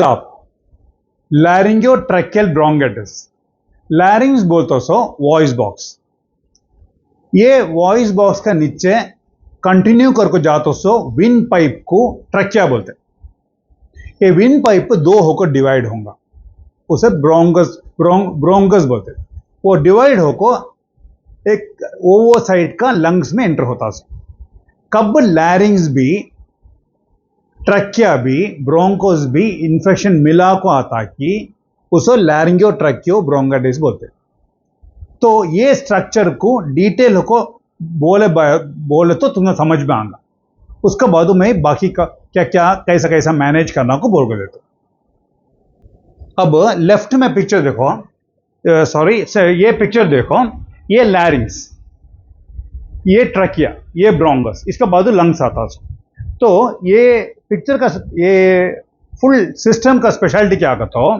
आप लैरिंगोट्रैकियल ब्रोंकाइटिस। लैरिंग्स बोलते so voice box. ये वॉइस बॉक्स का नीचे कंटिन्यू करके जाते सो विंड पाइप को ट्रैकिया बोलते हैं। ये विंड पाइप दो होकर डिवाइड होगा, उसे ब्रोंकस बोलते हैं। वो डिवाइड होकर एक ओवर साइड का लंग्स में एंटर होता है। कब लैरिंग्स भी ट्रैकिया भी ब्रोंकोस भी इन्फेक्शन मिला को आता कि उसे लैरिंगोट्रैकियो ब्रोंकाइटिस बोलते हैं। तो ये स्ट्रक्चर को डिटेल को बोले तो तुम्हें समझ में आएगा। उसके बाद मैं बाकी का क्या क्या कैसा कैसा मैनेज करना को बोल के देता हूं। अब लेफ्ट में पिक्चर देखो, ये पिक्चर देखो, ये लैरिंग्स, ये ट्रैकिया, ये ब्रोंकस, इसका बाद लंग्स आता है। तो ये पिक्चर का ये फुल सिस्टम का स्पेशलिटी क्या कहता हो,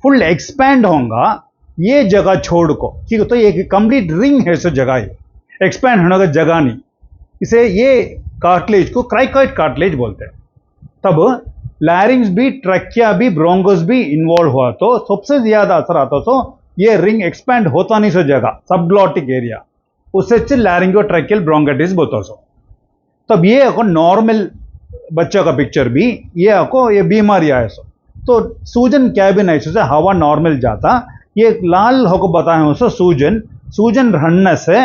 फुल एक्सपैंड होगा ये जगह छोड़ को, ठीक है। तो ये कंप्लीट रिंग है सो जगह है, एक्सपैंड होने का जगह नहीं। इसे ये कार्टिलेज को क्राइकॉइड कार्टिलेज बोलते हैं। तब लैरिंग्स भी ट्रैकिया भी ब्रोंकस भी इन्वॉल्व हुआ तो सबसे ज्यादा असर आता तो ये रिंग एक्सपैंड होता नहीं सो जगह, सबग्लॉटिक एरिया, उससे लैरिंगोट्रैकियल ब्रोंकाइटिस बोलता सो। तब ये आपको नॉर्मल बच्चों का पिक्चर भी, ये आपको ये बीमारी आए सो तो सूजन क्या भी नहीं सोचा, हवा नॉर्मल जाता, ये लाल होकर बताए हो सो सूजन रहने से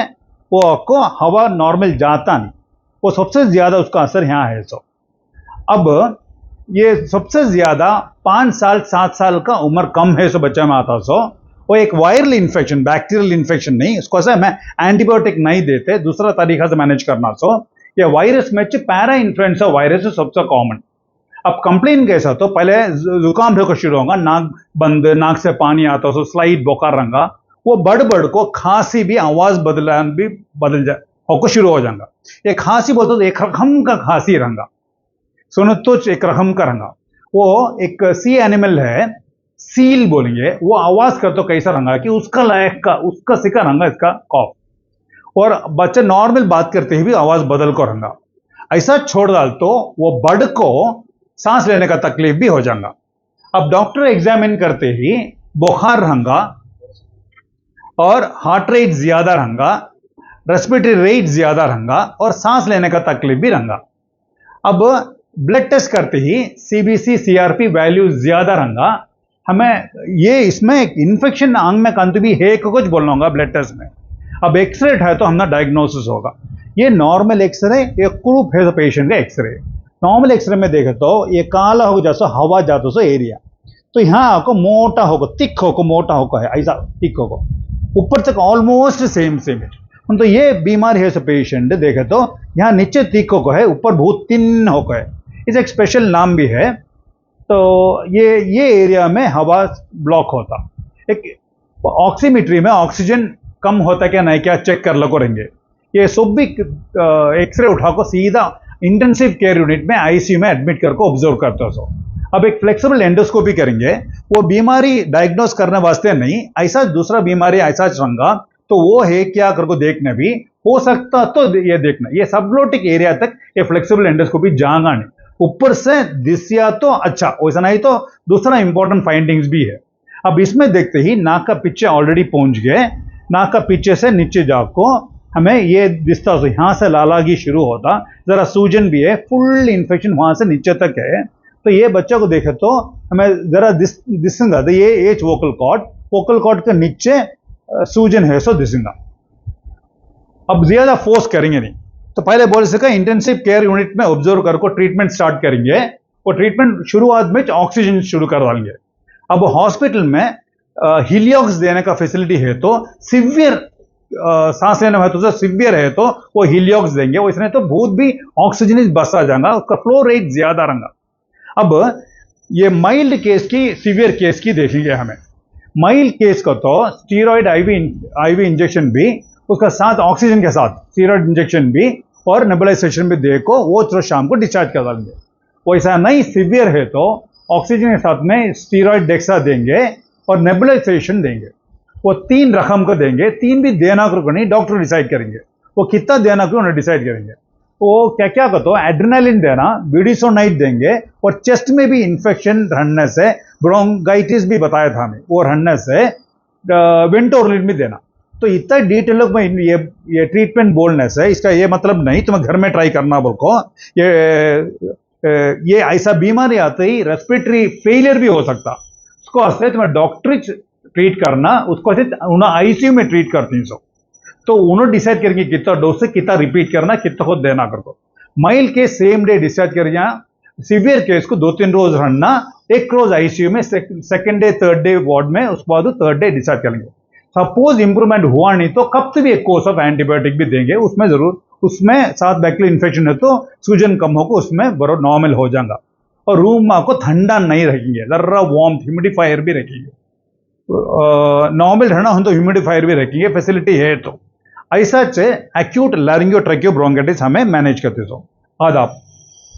वो आपको हवा नॉर्मल जाता नहीं, वो सबसे ज्यादा उसका असर यहाँ है सो। अब ये सबसे ज्यादा 5 साल 7 साल का उम्र कम है सो बच्चा में आता सो, वो एक वायरल इन्फेक्शन, बैक्टीरियल इन्फेक्शन नहीं, इसको से मैं एंटीबायोटिक नहीं देते, दूसरा तरीका से मैनेज करना सो। ये वायरस में पैरा इन्फ्लुएंजा वायरस सबसे कॉमन। अब कंप्लेन कैसा तो पहले जुकाम होकर शुरू होगा, नाक बंद, नाक से पानी आता सो, स्लाइड बुखार रंगा, वो बढ़ को खांसी भी, आवाज बदल जाए होकर शुरू हो जाएगा। ये खांसी बोलते तो एक रकम का खांसी रंगा, सुनो तो एक रकम का रंगा। वो एक सी एनिमल है, सील बोलेंगे, वो आवाज कर तो कैसा रंगा कि उसका लायक का, उसका सिका रंगा इसका कॉफ, और बच्चे नॉर्मल बात करते ही भी आवाज बदल को रंगा। ऐसा छोड़ डाल तो वो बढ़ को सांस लेने का तकलीफ भी हो जाएगा। अब डॉक्टर एग्जामिन करते ही बुखार रंगा और हार्ट रेट ज्यादा रंगा, रेस्पिरेटरी रेट ज्यादा रंगा और सांस लेने का तकलीफ भी रंगा। अब ब्लड टेस्ट करते ही सीबीसी सीआरपी वैल्यू ज्यादा रंगा। हमें ये इसमें इन्फेक्शन आंग में कंत भी है कुछ बोलना होगा ब्लड टेस्ट में। अब एक्सरे है तो हमने डायग्नोसिस होगा। ये नॉर्मल एक्सरे, ये ग्रुप है तो पेशेंट का एक्सरे। नॉर्मल एक्सरे में देखे तो ये काला हो जैसा हवा जाता सो एरिया, तो यहाँ आपको मोटा होगा, थिक होगा, मोटा होगा है, ऐसा थिक होगा, ऊपर तक ऑलमोस्ट सेम है। तो ये बीमारी है सो पेशेंट देखे तो यहाँ नीचे थिक होगा है, ऊपर बहुत थिन होगा है। इस एक स्पेशल नाम भी है। तो ये एरिया में हवा ब्लॉक होता। एक ऑक्सीमीट्री में ऑक्सीजन कम होता क्या नहीं क्या चेक कर लो करेंगे। ये सब भी एक्सरे उठा को सीधा इंटेंसिव केयर यूनिट में आईसीयू में एडमिट करके ऑब्जर्व करते हो। अब एक फ्लेक्सिबल एंडोस्कोपी करेंगे, वो बीमारी डायग्नोस करने वास्ते नहीं, ऐसा दूसरा बीमारी ऐसा रंगा तो वो है क्या करको देखने भी हो सकता, तो ये देखना, ये सबग्लॉटिक एरिया तक ये फ्लेक्सिबल एंडोस्कोपी जाएगा नहीं, ऊपर से दिसिया तो अच्छा, वैसा नहीं तो दूसरा इंपॉर्टेंट फाइंडिंग्स भी है। अब इसमें देखते ही नाक का पीछे ऑलरेडी पहुंच गए, नाक का पीछे से नीचे जाको हमें ये दिखता है, यहाँ से लालागी शुरू होता, जरा सूजन भी है, फुल इन्फेक्शन वहां से नीचे तक है। तो ये बच्चा को देखे तो हमें जरा दिसेगा, तो ये एच वोकल कॉर्ड के नीचे सूजन है सो दिसेगा। अब ज्यादा फोर्स करेंगे नहीं, तो पहले बोल सका इंटेंसिव केयर यूनिट में ऑब्जर्व करके ट्रीटमेंट स्टार्ट करेंगे। वो ट्रीटमेंट शुरुआत में ऑक्सीजन शुरू कर डालेंगे। अब हॉस्पिटल में हीलियोक्स देने का फैसिलिटी है, तो सिवियर सांस लेने में तो सिवियर है तो वो हीलियोक्स देंगे, वो इसने तो बहुत भी ऑक्सीजन बस आ जाएगा, उसका फ्लो रेट ज्यादा रहेगा। अब ये माइल्ड केस की सीवियर केस की देखेंगे हमें। माइल्ड केस का तो स्टीरॉयड आईवी इंजेक्शन भी, उसका साथ ऑक्सीजन के साथ स्टीरॉयड इंजेक्शन भी और नेबुलाइजेशन भी देखो, वो तो शाम को डिस्चार्ज कर देंगे। वैसा नहीं सीवियर है तो ऑक्सीजन के साथ में स्टीरॉयड डेक्सा देंगे और नेबुलाइजेशन देंगे। वो 3 रकम का देंगे, 3 भी देना को नहीं, डॉक्टर डिसाइड करेंगे वो कितना देना को उन्हें डिसाइड करेंगे। वो क्या क्या करते हो, एड्रेनालिन देना, बीडिसोनाइट देंगे, और चेस्ट में भी इन्फेक्शन रहने से, ब्रोंगाइटिस भी बताया था हमें, वो रहने से विंटोरलिन भी देना। तो इतना डिटेल में ये ट्रीटमेंट बोलने से इसका ये मतलब नहीं तुम्हें घर में ट्राई करना बोल को, ये ऐसा बीमारी आते ही रेस्पिरेटरी फेलियर भी हो सकता, उसको ऐसे तुम्हें डॉक्टर ट्रीट करना, उसको ऐसे उन्हें आईसीयू में ट्रीट करती हैं। तो उन्होंने डिसाइड करेंगे कितना डोज से कितना रिपीट करना, कितना खुद देना करको। Mild case same day discharge कर जाए, सीवियर केस को 2-3 रोज रहना, 1 रोज आईसीयू में, second day 3rd day ward में, उसके बाद 3rd डे डिस्चार्ज करेंगे। सपोज इंप्रूवमेंट हुआ नहीं तो कब से भी एक कोर्स ऑफ एंटीबायोटिक भी देंगे, उसमें जरूर, उसमें साथ बैक्टीरियल इन्फेक्शन है तो सूजन कम होगा, उसमें बरो नॉर्मल हो जाएगा। और रूम आपको ठंडा नहीं रखेंगे, जरा वार्म ह्यूमिडिफायर भी रखेंगे, नॉर्मल रहना हो तो ह्यूमिडिफायर भी रखेंगे, फैसिलिटी है तो। ऐसा एक्यूट लैरिंगो ट्रैकियो ब्रोंकाइटिस हमें मैनेज करते हो। आदाब।